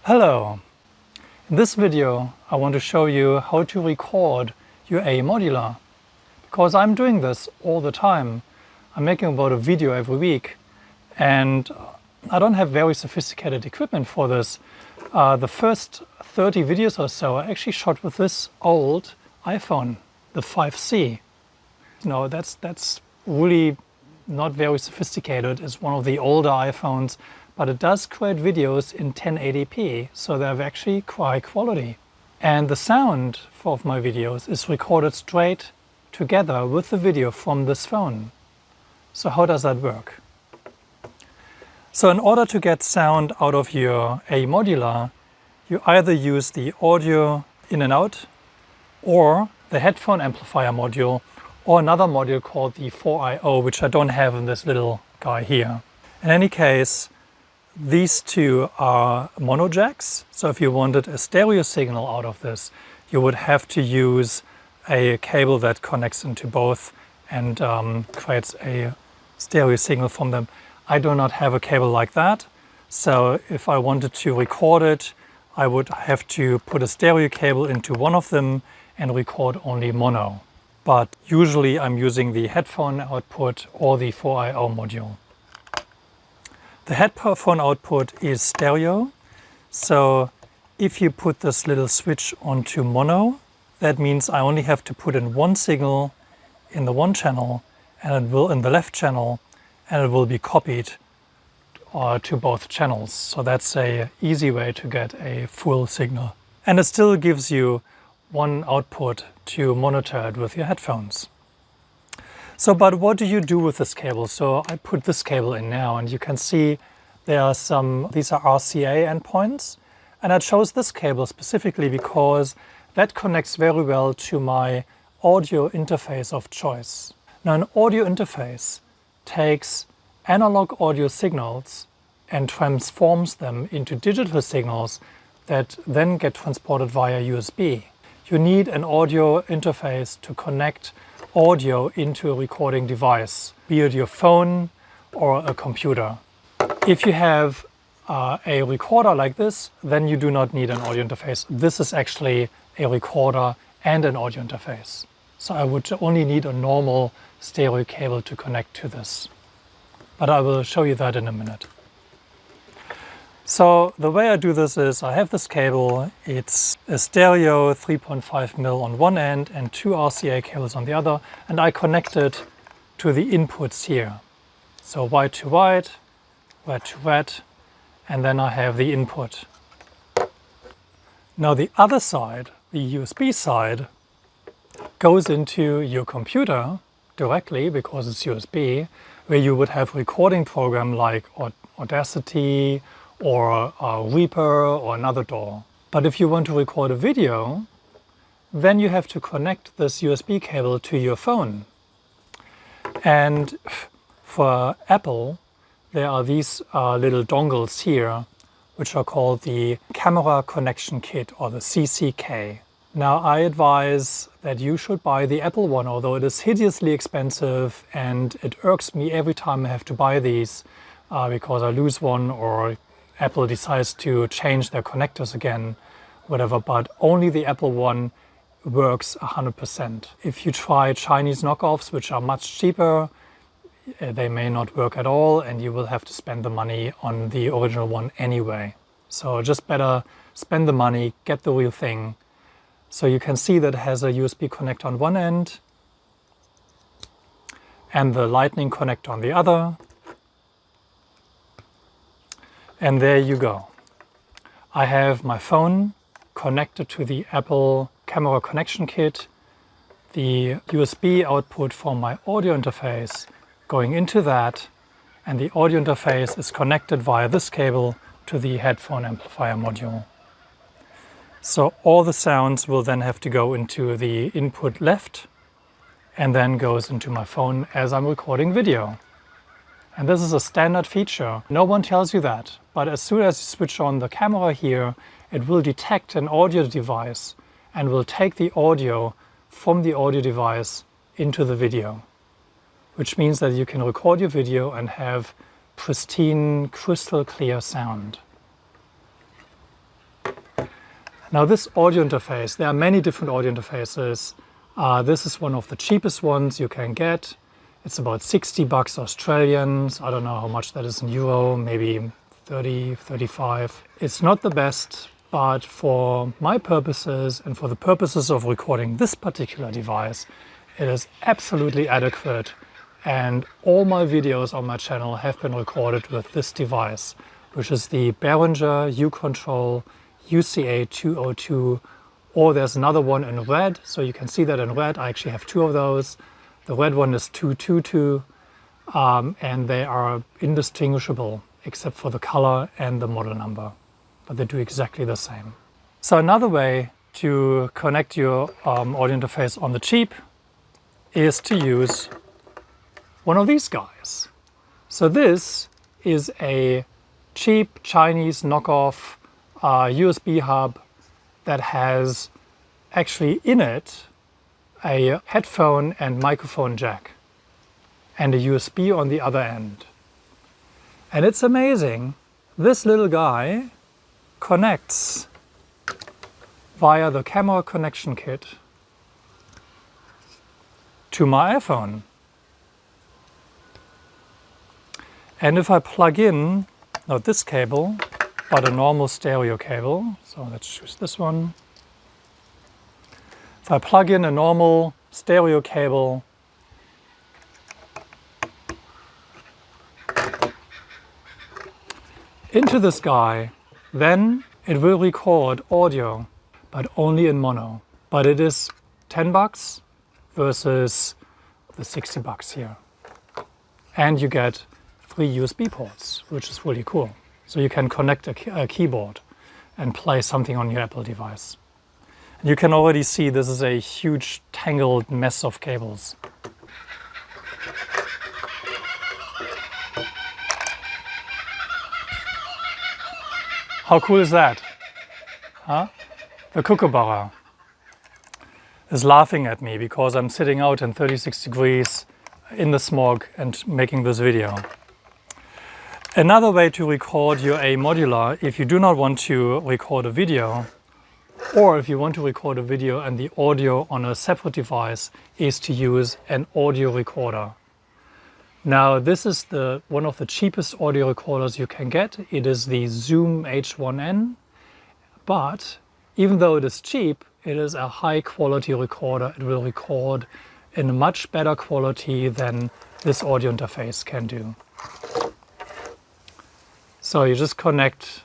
Hello! In this video I want to show you how to record your A modular. Because I'm doing this all the time. I'm making about a video every week and I don't have very sophisticated equipment for this. The first 30 videos or so I actually shot with this old iPhone, the 5C. No, that's really not very sophisticated. It's one of the older iPhones, but it does create videos in 1080p, so they're actually quite quality. And the sound of my videos is recorded straight together with the video from this phone. So how does that work? So in order to get sound out of your A modular, you either use the audio in and out, or the headphone amplifier module, or another module called the 4iO, which I don't have in this little guy here. In any case, these two are mono jacks, so if you wanted a stereo signal out of this, you would have to use a cable that connects into both and creates a stereo signal from them. I do not have a cable like that, so if I wanted to record it, I would have to put a stereo cable into one of them and record only mono. But usually I'm using the headphone output or the 4iO module. The headphone output is stereo, so if you put this little switch onto mono, that means I only have to put in one signal in the one channel and it will in the left channel, and it will be copied to both channels. So that's an easy way to get a full signal. And it still gives you one output to monitor it with your headphones. So, but what do you do with this cable? So I put this cable in now and you can see there are these are RCA endpoints, and I chose this cable specifically because that connects very well to my audio interface of choice. Now an audio interface takes analog audio signals and transforms them into digital signals that then get transported via USB. You need an audio interface to connect audio into a recording device, be it your phone or a computer. If you have a recorder like this, then you do not need an audio interface. This is actually a recorder and an audio interface. So I would only need a normal stereo cable to connect to this. But I will show you that in a minute. So the way I do this is I have this cable, it's a stereo 3.5mm on one end and two RCA cables on the other, and I connect it to the inputs here. So white to white, red to red, and then I have the input. Now the other side, the USB side, goes into your computer directly because it's USB, where you would have a recording program like Audacity or Reaper or another DAW. But if you want to record a video, then you have to connect this USB cable to your phone. And for Apple, there are these little dongles here, which are called the Camera Connection Kit, or the CCK. Now I advise that you should buy the Apple one, although it is hideously expensive and it irks me every time I have to buy these because I lose one or Apple decides to change their connectors again, whatever, but only the Apple one works 100%. If you try Chinese knockoffs, which are much cheaper, they may not work at all and you will have to spend the money on the original one anyway. So just better spend the money, get the real thing. So you can see that it has a USB connector on one end and the Lightning connector on the other. And there you go. I have my phone connected to the Apple Camera Connection Kit, the USB output from my audio interface going into that, and the audio interface is connected via this cable to the headphone amplifier module. So all the sounds will then have to go into the input left and then goes into my phone as I'm recording video. And this is a standard feature. No one tells you that, but as soon as you switch on the camera here, it will detect an audio device and will take the audio from the audio device into the video, which means that you can record your video and have pristine, crystal clear sound. Now this audio interface, there are many different audio interfaces. This is one of the cheapest ones you can get. It's about 60 bucks Australians. I don't know how much that is in euro, maybe 30, 35. It's not the best, but for my purposes and for the purposes of recording this particular device, it is absolutely adequate. And all my videos on my channel have been recorded with this device, which is the Behringer U-Control UCA202, or there's another one in red, so you can see that in red. I actually have two of those. The red one is 222, and they are indistinguishable except for the color and the model number, but they do exactly the same. So another way to connect your audio interface on the cheap is to use one of these guys. So this is a cheap Chinese knockoff USB hub that has actually in it a headphone and microphone jack and a USB on the other end. And it's amazing, this little guy connects via the camera connection kit to my iPhone. And if I plug in, not this cable, but a normal stereo cable, so let's choose this one. If I plug in a normal stereo cable into this guy, then it will record audio, but only in mono. But it is 10 bucks versus the 60 bucks here. And you get 3 USB ports, which is really cool. So you can connect a keyboard and play something on your Apple device. And you can already see this is a huge tangled mess of cables. How cool is that? Huh? The kookaburra is laughing at me because I'm sitting out in 36 degrees in the smog and making this video. Another way to record your A modular, if you do not want to record a video, or if you want to record a video and the audio on a separate device, is to use an audio recorder. Now this is one of the cheapest audio recorders you can get. It is the Zoom H1N, but even though it is cheap, it is a high quality recorder. It will record in a much better quality than this audio interface can do. So you just connect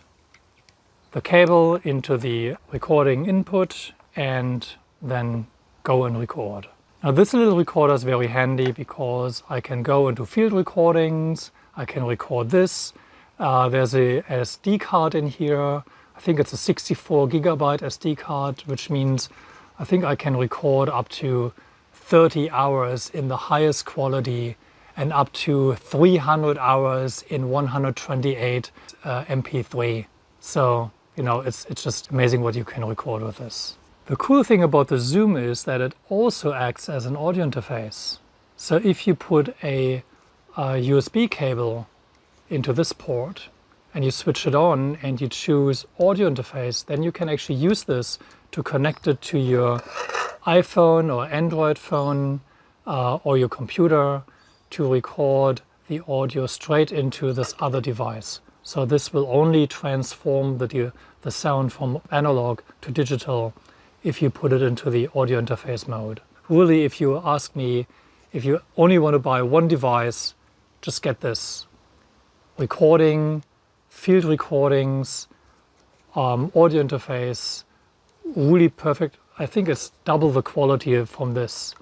the cable into the recording input and then go and record. Now this little recorder is very handy because I can go into field recordings, I can record this. There's a SD card in here. I think it's a 64 gigabyte SD card, which means I think I can record up to 30 hours in the highest quality and up to 300 hours in 128 MP3. So, you know, it's just amazing what you can record with this. The cool thing about the Zoom is that it also acts as an audio interface. So if you put a USB cable into this port and you switch it on and you choose audio interface, then you can actually use this to connect it to your iPhone or Android phone or your computer to record the audio straight into this other device. So this will only transform the sound from analog to digital if you put it into the audio interface mode. Really, if you ask me, if you only want to buy one device, just get this. Recording, field recordings, audio interface, really perfect. I think it's double the quality from this.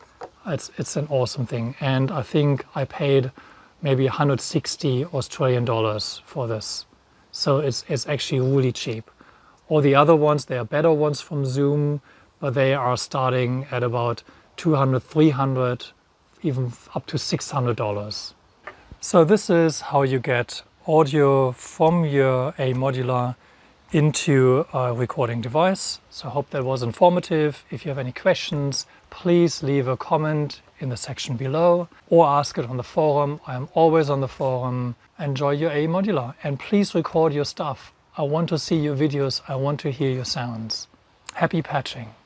It's an awesome thing. And I think I paid maybe 160 Australian dollars for this. So it's actually really cheap. All the other ones, they are better ones from Zoom, but they are starting at about 200, 300, even up to $600. So this is how you get audio from your A modular into a recording device. So I hope that was informative. If you have any questions, please leave a comment in the section below or ask it on the forum. I am always on the forum. Enjoy your A modular and please record your stuff. I want to see your videos. I want to hear your sounds. Happy patching!